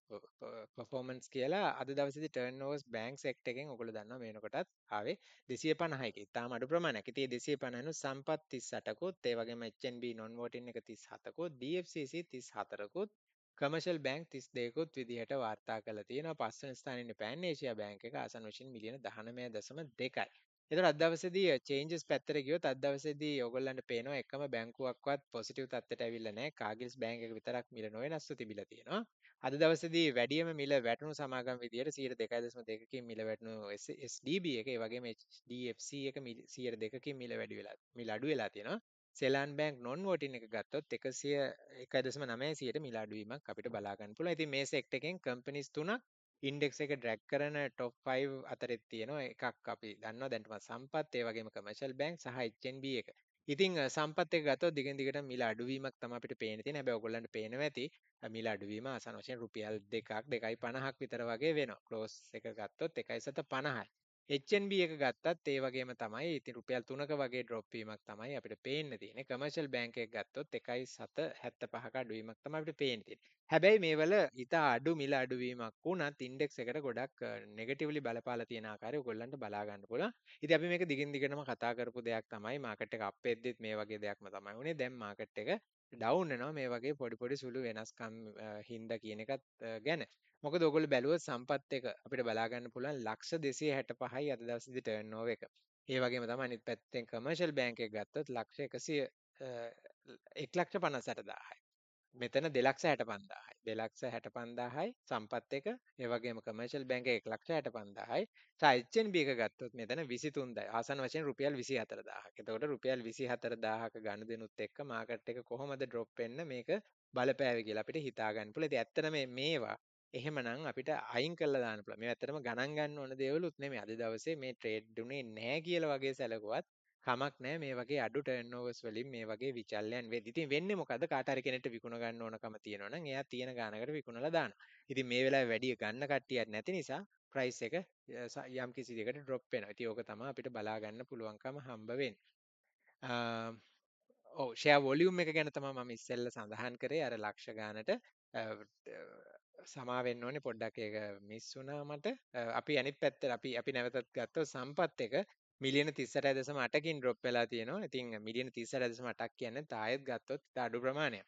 පර්ෆෝමන්ස් කියලා අද දවසේදී ටර්න්ಓවර්ස් බැංක් සෙක්ටර් එකෙන් ඔයගොල්ලෝ දන්නවා මේනකොටත් ආවේ 250ක. ඉතාලම අඩු ප්‍රමාණයක්. ඉතින් මේ 250 සම්පත් 38කුත් ඒ වගේම HNB non voting එක 37කුත් DFCC 34කුත් කමර්ෂල් බැංක් 32කුත් විදිහට වාර්තා කරලා තියෙනවා. පස්වෙනි ස්ථානයේ ඉන්නේ පෑන් ඒෂියා බැංක් එක ආසන වශයෙන් මිලියන 19.2යි. එතකොට අද දවසේදී චේන්ජස් පැත්තට ගියොත් අද දවසේදී ඔයගොල්ලන්ට පේනවා එකම බැංකුවක්වත් පොසිටිව් තත්ත්වයට ඇවිල්ලා නැහැ. කාගිල්ස් බැංක් එක විතරක් මිල නොවෙනස්ව තිබිලා තියෙනවා. අද දවසේදී වැඩියම මිල වැටුණු සමාගම් විදියට 2.2කින් මිල වැටුණු SDB එක, ඒ වගේම HDFC එක 2කින් මිල මිල අඩු වෙලා තියෙනවා. සෙලාන් බැංක් non voting එක ගත්තොත් 101.9% මිල අඩුවීමක් අපිට බලා ගන්න පුළුවන්. ඉතින් මේ සෙක්ටර් එකෙන් කම්පැනිස් තුනක් ඉන්ඩෙක්ස් එක ඩ්‍රැග් කරන টොප් 5 අතරෙත් තියෙනවා. එකක් අපි දන්නවා දැන්ටම සම්පත්, ඒ වගේම කමර්ෂල් බැංක් සහ HNB එක. ඉතින් සම්පත් එක ගත්තොත් දිගින් දිගට මිල අඩුවීමක් තමයි අපිට පේන්න තියෙන්නේ. හැබැයි ඔයගොල්ලන්ට පේනවා ඇති මිල අඩුවීම ආසන වශයෙන් රුපියල් 2ක් 2.50ක් විතර වගේ වෙනවා. ක්ලෝස් එක ගත්තොත් 1.50යි. HNB එක ගත්තත් ඒ වගේම තමයි. ඉතින් රුපියල් 3ක වගේ ඩ්‍රොප් වීමක් තමයි අපිට පේන්න තියෙන්නේ. කමර්ෂල් බැංක් එක ගත්තොත් 1.75ක අඩුවීමක් තමයි අපිට පේන්න තියෙන්නේ. හැබැයි මේවල ඉතා අඩු මිල අඩුවීමක් වුණත් ඉන්ඩෙක්ස් එකට ගොඩක් නෙගටිව්ලි බලපාලා තියෙන ආකාරය ඔයගොල්ලන්ට බලා ගන්න පුළුවන්. ඉතින් අපි මේක දිගින් දිගටම කතා කරපු දෙයක් තමයි මාකට් එක අප් වෙද්දිත් මේ වගේ දෙයක්ම තමයි වුනේ. දැන් මාකට් එක ඩවුන් වෙනවා මේ වගේ පොඩි පොඩි සුළු වෙනස්කම් හින්දා කියන එකත් ගැන. මොකද ඔයගොල්ලෝ බැලුවොත් සම්පත් එක අපිට බලා ගන්න පුළුවන් ලක්ෂ 265යි අද දවසේදී ටර්න්ಓවර් එක. ඒ වගේම තමයි අනිත් පැත්තෙන් කමර්ෂල් බැංක් එක ගත්තොත් ලක්ෂ 1,50,000යි. මෙතන 2,65,000යි. 2,65,000යි සම්පත් එක. ඒ වගේම කමර්ෂල් බැංක් එක 1,65,000යි. HNB එක ගත්තොත් මෙතන 23යි. ආසන්න වශයෙන් රුපියල් 24,000ක්. එතකොට රුපියල් 24,000ක ගනුදෙනුත් එක්ක මාකට් එක කොහොමද ඩ්‍රොප් වෙන්න මේක බලපෑවි කියලා අපිට හිතා ගන්න පුළුවන්. ඉතින් ඇත්තටම මේවා එහෙමනම් අපිට අයින් කරලා දාන්න පුළුවන්. මේ ඇත්තටම ගණන් ගන්න ඕන දේවලුත් නෙමෙයි. අද දවසේ මේ ට්‍රේඩ් උනේ නැහැ කියලා වගේ සැලකුවත් කමක් නැහැ මේ වගේ අඩු ටර්න්ಓවර්ස් වලින් මේ වගේ විචල්යන් වෙද්දි. ඉතින් වෙන්නේ මොකද? කාට හරි කෙනෙක්ට විකුණ ගන්න ඕනකම තියෙනවා නම් එයා තියෙන ගානකට විකුණලා දානවා. ඉතින් මේ වෙලාවේ වැඩි ගන්න කට්ටියක් නැති නිසා ප්‍රයිස් එක යම් කිසි දෙයකට ඩ්‍රොප් වෙනවා. ඉතින් ඕක තමයි අපිට බලා ගන්න පුළුවන්කම හම්බ වෙන්නේ. ඔව් ෂෙයා වොලියුම් එක ගැන තමයි මම ඉස්සෙල්ලා සඳහන් කරේ අර ලක්ෂ ගානට සමා වෙන්න ඕනේ පොඩ්ඩක් ඒක මිස් වුණා මට. අපි අනිත් පැත්තට අපි නැවතත් ගත්තොත් සම්පත් එක මිලියන 38.8කින් ඩ්‍රොප් වෙලා තියෙනවා. ඉතින් මිලියන 38.8ක් කියන්නේ තායෙත් ගත්තොත් අඩු ප්‍රමාණයක්.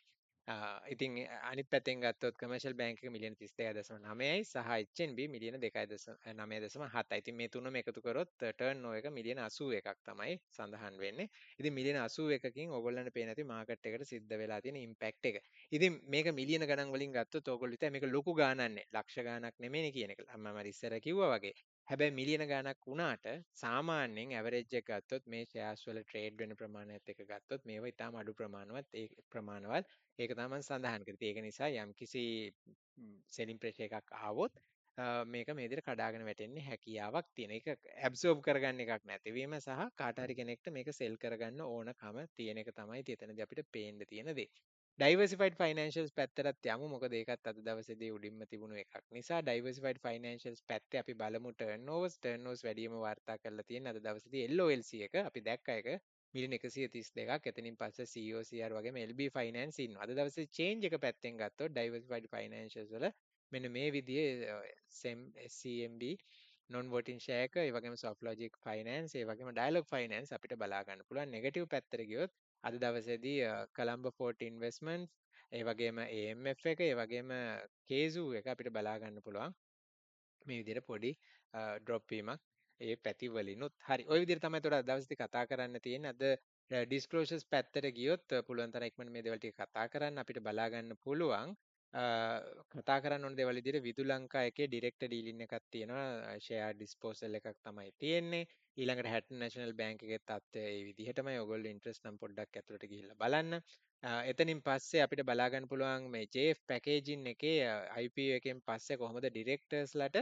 ඉතින් අනිත් පැත්තෙන් ගත්තොත් කමර්ෂල් බැංක් එක මිලියන 32.9යි සහ HNB මිලියන 2.9.7යි. ඉතින් මේ තුනම එකතු කරොත් ටර්න් ඕවර් එක මිලියන 81ක් තමයි සඳහන් වෙන්නේ. ඉතින් මිලියන 81කින් ඕගොල්ලන්ට පේන ඇති මාකට් එකට සිද්ධ වෙලා තියෙන ඉම්පැක්ට් එක. ඉතින් මේක මිලියන ගණන් වලින් ගත්තොත් ඕගොල්ලෝ හිතයි මේක ලොකු ගාණක් නේ. ලක්ෂ ගාණක් නෙමෙයිනේ කියන එක. මම ඉස්සර කිව්වා වගේ. හැබැයි මිලියන ගාණක් වුණාට සාමාන්‍යයෙන් ඇවරේජ් එක ගත්තොත් මේ ෂෙයාර්ස් වල ට්‍රේඩ් වෙන ප්‍රමාණයත් එක්ක ගත්තොත් මේවා ඉතාම අඩු ප්‍රමාණවත් ඒක තමයි මම සඳහන් කරේ. ඒක නිසා යම්කිසි සෙලින් ප්‍රෙෂර් එකක් ආවොත් මේක මේ විදිහට කඩාගෙන වැටෙන්න හැකියාවක් තියෙන. ඒක ඇබ්සෝබ් කරගන්න එකක් නැතිවීම සහ කාට හරි කෙනෙක්ට මේක සෙල් කරගන්න ඕනකම තියෙන එක තමයි එතනදී අපිට පේන්න තියෙන දේ. ඩයිවර්සිෆයිඩ් ෆයිනෑන්ෂියල්ස් පැත්තටත් යමු. මොකද ඒකත් අද දවසේදී උඩින්ම තිබුණු එකක් නිසා ඩයිවර්සිෆයිඩ් ෆයිනෑන්ෂියල්ස් පැත්තේ අපි බලමු ටර්න්ಓවර්ස් වැඩිම වාර්තා කරලා තියෙන අද දවසේදී LOLC එක අපි දැක්ක එක මිලියන 132ක්. එතනින් පස්සේ COCR වගේම LB ෆයිනෑන්ස් ඉන්නවා. අද දවසේ චේන්ජ් එක පැත්තෙන් ගත්තොත් ඩයිවර්සිෆයිඩ් ෆයිනෑන්ෂියල්ස් වල මෙන්න මේ විදිහේ SEM SCMB non voting share එක, ඒ වගේම Softlogic Finance, ඒ වගේම Dialog Finance අපිට බලා ගන්න පුළුවන්. නෙගටිව් පැත්තට ගියොත් අද දවසේදී කොළඹ ෆෝර්ට් ඉන්වෙස්ට්මන්ට්ස් ඒ වගේම AMF එක ඒ වගේම කේසු එක අපිට බලා ගන්න පුළුවන්. මේ විදිහට පොඩි ඩ්‍රොප් වීමක් ඒ පැති වලිනුත් හරි ওই විදිහට තමයි උඩ දවසේදී කතා කරන්න තියෙන්නේ. අද ඩිස්ක්ලෝසර්ස් පැත්තට ගියොත් පුළුවන් තරම් ඉක්මනට මේ දේවල් ටික කතා කරන්න අපිට බලා ගන්න පුළුවන්. අ, කතා කරන්න ඕන දේවල් විදිහට විදු ලංකා එකේ ඩිරෙක්ටර් ඩීලින් එකක් තියෙනවා. ෂෙයාර් ඩිස්පෝසල් එකක් තමයි තියෙන්නේ. ඊළඟට හැටන් නැෂනල් බැංක් එකේ තත්ත්වය ඒ විදිහටමයි. ඔයගොල්ලෝ ඉන්ට්‍රස්ට් නම් පොඩ්ඩක් ඇතුළට ගිහිල්ලා බලන්න. එතනින් පස්සේ අපිට බලා ගන්න පුළුවන් මේ JF පැකේජින් එකේ IPO එකෙන් පස්සේ කොහොමද ඩිරෙක්ටර්ස්ලාට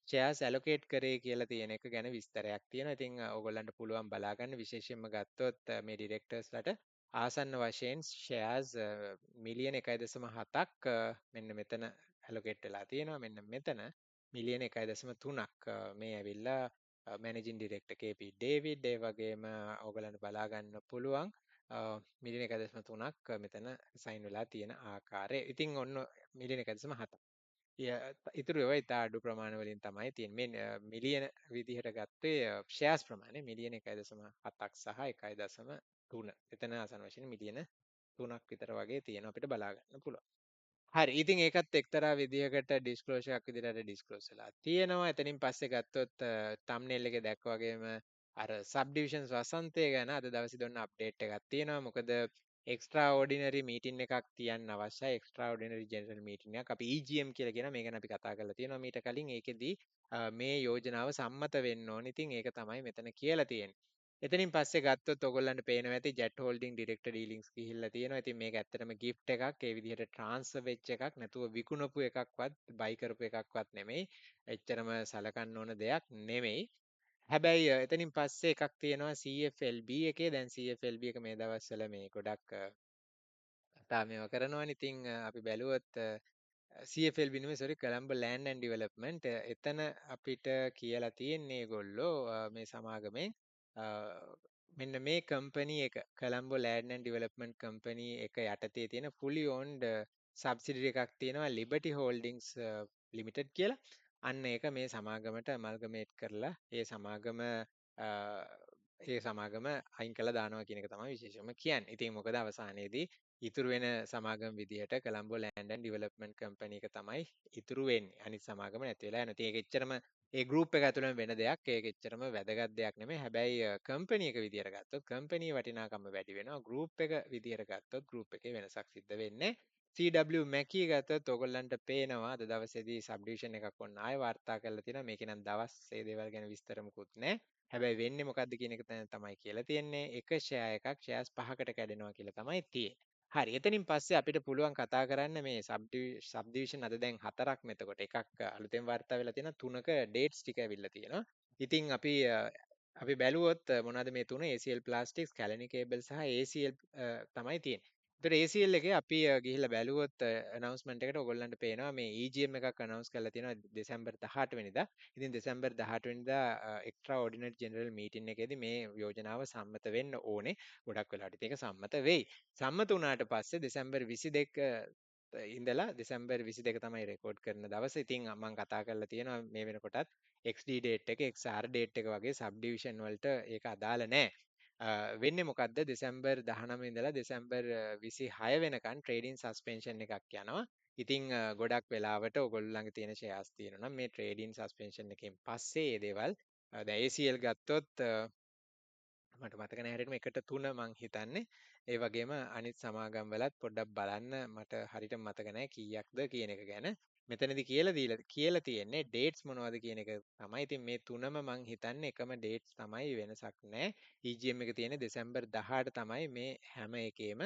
ෂෙයාර්ස් ඇලොකේට් කරේ කියලා තියෙන එක ගැන විස්තරයක් තියෙනවා. ඉතින් ඕගොල්ලන්ට පුළුවන් බලා ගන්න විශේෂයෙන්ම ගත්තොත් මේ ඩිරෙක්ටර්ස්ලාට ආසන්න වශයෙන් ෂෙයාර්ස් මිලියන 1.7ක් මෙන්න මෙතන ඇලොකේට් වෙලා තියෙනවා. මෙන්න මෙතන මිලියන 1.3ක් මේ ඇවිල්ලා මැනේජින් ඩිරෙක්ටර් KP ඩේවිඩ් ඒ වගේම ඕගොල්ලන්ට බලා ගන්න පුළුවන් මිලියන 1.3ක් මෙතන සයින් වෙලා තියෙන ආකාරය. ඉතින් ඔන්න මිලියන 1.7. ඉතුරු ඒවා ඉතා අඩු ප්‍රමාණ වලින් තමයි තියෙන්නේ. මේ මිලියන විදිහට ගත්තේ ෂෙයාර්ස් ප්‍රමාණය මිලියන 1.7ක් සහ 1.3. එතන ආසන්න වශයෙන් මිලියන 3ක් විතර වගේ තියෙනවා අපිට බලා ගන්න පුළුවන්. හරි. ඉතින් ඒකත් එක්තරා විදිහකට ඩිස්ක්ලෝෂර් එකක් විදිහට ඩිස්ක්ලෝස් වෙලා තියෙනවා. එතනින් පස්සේ ගත්තොත් තම්බ්නෙල් එකේ දැක්ක වගේම අර සබ් ඩිවිෂන්ස් වසන්තය ගැන අද දවසේ දුන්න අප්ඩේට් එකක් තියෙනවා. මොකද එක්ස්ට්‍රා ඕඩිනරි මීටින් එකක් තියන්න අවශ්‍යයි. එක්ස්ට්‍රා ඕඩිනරි ජෙනරල් මීටින් එකක්. අපි EGM කියලා කියන මේ ගැන අපි කතා කරලා තියෙනවා මීට කලින්. ඒකෙදි මේ යෝජනාව සම්මත වෙන්න ඕනේ. ඉතින් ඒක තමයි මෙතන කියලා තියෙන්නේ. එතනින් පස්සේ ගත්තොත් ඔයගොල්ලන්ට පේනවා ඇති ජෙට් හෝල්ඩින් ඩිරෙක්ටර් ඩීලින්ග්ස් ගිහිල්ලා තියෙනවා. ඉතින් මේක ඇත්තටම ගිෆ්ට් එකක්. ඒ විදිහට ට්‍රාන්ස්ෆර් වෙච්ච එකක් නැතුව විකුණපු එකක්වත් බයි කරපු එකක්වත් නෙමෙයි. එච්චරම සලකන්න ඕන දෙයක් නෙමෙයි. හැබැයි එතනින් පස්සේ එකක් තියෙනවා CFLB එකේ. දැන් CFLB එක මේ දවස්වල මේ ගොඩක් කතා මේවා කරනවනේ. ඉතින් අපි බැලුවොත් CFLB නෙමෙයි sorry Colombo land and development එතන අපිට කියලා තියෙන්නේ ඒගොල්ලෝ මේ සමාගමේ අ, මෙන්න මේ කම්පැනි එක Colombo land and development company එක යටතේ තියෙන fully owned සබ්සිඩරි එකක් තියෙනවා ලිබර්ටි හෝල්ඩින්ග්ස් ලිමිටඩ් කියලා. අන්න ඒක මේ සමාගමට අමල්ගමේට් කරලා ඒ සමාගම අයින් කළා දානවා කියන එක තමයි විශේෂම කියන්නේ. ඉතින් මොකද අවසානයේදී ඉතුරු වෙන සමාගම් විදිහට Colombo land and development company එක තමයි ඉතුරු වෙන්නේ. අනිත් සමාගම නැති වෙලා යනවා. ඉතින් ඒක එච්චරම ඒ ගෲප් එක ඇතුළෙම වෙන දෙයක්. ඒක එච්චරම වැදගත් දෙයක් නෙමෙයි. හැබැයි කම්පැනි එක විදිහට ගත්තොත් කම්පැනි වටිනාකම වැඩි වෙනවා. ගෲප් එක විදිහට ගත්තොත් ගෲප් එකේ වෙනසක් සිද්ධ වෙන්නේ. CW Mackey ගත්තොත් ඔයගොල්ලන්ට පේනවා අද දවසේදී සබ්ඩිවිෂන් එකක් ඔන්න ආයෙ වාර්තා කරලා තියෙනවා. මේකේ නම් දවස් ඒ දේවල් ගැන විස්තර මුකුත් නැහැ. හැබැයි වෙන්නේ මොකද්ද කියන එක තමයි කියලා තියෙන්නේ. එක ෂෙයා එකක් ෂෙයාර්ස් 5කට කැඩෙනවා කියලා තමයි තියෙන්නේ. හරි එතනින් පස්සේ අපිට පුළුවන් කතා කරන්න මේ සබ්ඩිවිෂන් අද දැන් 4ක් මෙතකොට එකක් අලුතෙන් වාර්තා වෙලා තියෙනවා 3ක ඩේට්ස් ටික ඇවිල්ලා තියෙනවා. ඉතින් අපි බැලුවොත් මොනවද මේ තුන ACL Plastics, Kalani Cable සහ ACL තමයි තියෙන්නේ. ඒතර ACL එකේ අපි ගිහිල්ලා බැලුවොත් announcement එකට ඔයගොල්ලන්ට පේනවා මේ EGM එකක් announce කරලා තියෙනවා දෙසැම්බර් 18 වෙනිදා. ඉතින් දෙසැම්බර් 18 වෙනිදා extraordinary general meeting එකේදී මේ යෝජනාව සම්මත වෙන්න ඕනේ. ගොඩක් වෙලාවට ඒක සම්මත වෙයි. සම්මත වුණාට පස්සේ දෙසැම්බර් 22 ඉඳලා දෙසැම්බර් 22 තමයි රෙකෝඩ් කරන දවස. ඉතින් මම කතා කරලා තියෙනවා මේ වෙනකොටත් XD date එක XR date එක වගේ සබ් ඩිවිෂන් වලට ඒක අදාළ නැහැ. වෙන්නේ මොකද්ද දෙසැම්බර් 19 ඉඳලා දෙසැම්බර් 26 වෙනකන් ට්‍රේඩින් සස්පෙන්ෂන් එකක් යනවා. ඉතින් ගොඩක් වෙලාවට ඔයගොල්ලෝ ළඟ තියෙන ෂෙයාර්ස් තියෙනවා නම් මේ ට්‍රේඩින් සස්පෙන්ෂන් එකෙන් පස්සේ මේ දේවල් දැන් ACL ගත්තොත් මට මතක නැහැ හරියටම 1-3 මං හිතන්නේ. ඒ වගේම අනිත් සමාගම් වලත් පොඩ්ඩක් බලන්න මට හරියට මතක නැහැ කීයක්ද කියන එක ගැන. මෙතනදී කියලා තියෙන්නේ ඩේට්ස් මොනවද කියන එක තමයි. ඉතින් මේ තුනම මං හිතන්නේ එකම ඩේට්ස් තමයි වෙනසක් නැහැ. EGM එක තියෙන්නේ දෙසැම්බර් 18 තමයි මේ හැම එකේම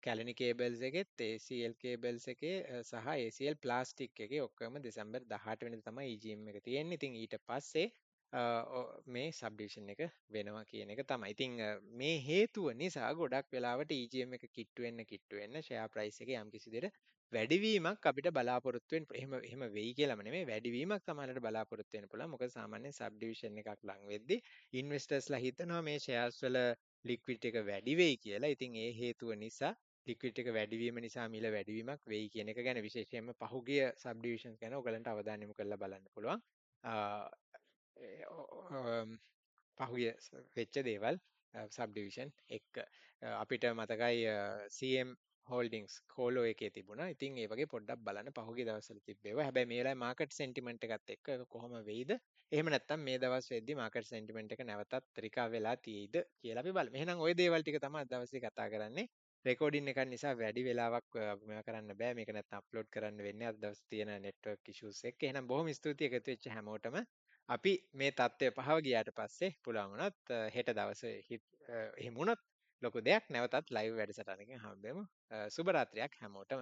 කැලණි කේබල්ස් එකෙත් ACL කේබල්ස් එකේ සහ ACL ප්ලාස්ටික් එකේ ඔක්කොම දෙසැම්බර් 18 වෙනිදා තමයි EGM එක තියෙන්නේ. ඉතින් ඊට පස්සේ මේ සබ්ඩිවිෂන් එක වෙනවා කියන එක තමයි. ඉතින් මේ හේතුව නිසා ගොඩක් වෙලාවට EGM එක කිට්ටු වෙන්න ෂෙයා ප්‍රයිස් එකේ යම්කිසි විදිහට වැඩිවීමක් අපිට බලාපොරොත්තු වෙන්න එහෙම වෙයි කියලාම නෙමෙයි වැඩිවීමක් සමහරවිට බලාපොරොත්තු වෙන්න පුළුවන්. මොකද සාමාන්‍යයෙන් සබ්ඩිවිෂන් එකක් ලඟ වෙද්දී ඉන්වෙස්ටර්ස්ලා හිතනවා මේ ෂෙයාර්ස් වල ලික්විඩිටි එක වැඩි වෙයි කියලා. ඉතින් ඒ හේතුව නිසා ලික්විඩිටි එක වැඩිවීම නිසා මිල වැඩිවීමක් වෙයි කියන එක ගැන විශේෂයෙන්ම පහුගිය සබ්ඩිවිෂන්ස් ගැන ඔයගලන්ට අවධානය යොමු කරලා බලන්න පුළුවන්. පහුගිය වෙච්ච දේවල් සබ්ඩිවිෂන් එක්ක අපිට මතකයි CM හෝල්ඩින්ග්ස් කෝලෝ එකේ තිබුණා. ඉතින් ඒ වගේ පොඩ්ඩක් බලන්න පහුගිය දවස්වල තිබ්බේවා. හැබැයි මේ වෙලාවේ මාකට් සෙන්ටිමන්ට් එකත් එක්ක ඒක කොහොම වෙයිද? එහෙම නැත්නම් මේ දවස් වෙද්දි මාකට් සෙන්ටිමන්ට් එක නැවතත් රිකවර් වෙලා තියෙයිද කියලා අපි බලමු. එහෙනම් ওই දේවල් ටික තමයි අද දවසේ කතා කරන්නේ. රෙකෝඩින් එකක් නිසා වැඩි වෙලාවක් මේවා කරන්න බෑ. මේක නැත්නම් අප්ලෝඩ් කරන්න වෙන්නේ අද දවසේ තියෙන නෙට්වර්ක් ඉෂුස් එක්ක. එහෙනම් බොහොම ස්තුතියි එකතු වෙච්ච හැමෝටම. අපි මේ தත්ත්වය පහව ගියාට පස්සේ පුළුවන් වුණොත් හෙට දවසේ එහෙම වුණොත් ලොකු දෙයක් නැවතත් ලයිව් වැඩසටහනකින් හම්බෙමු. සුබ රාත්‍රියක් හැමෝටම.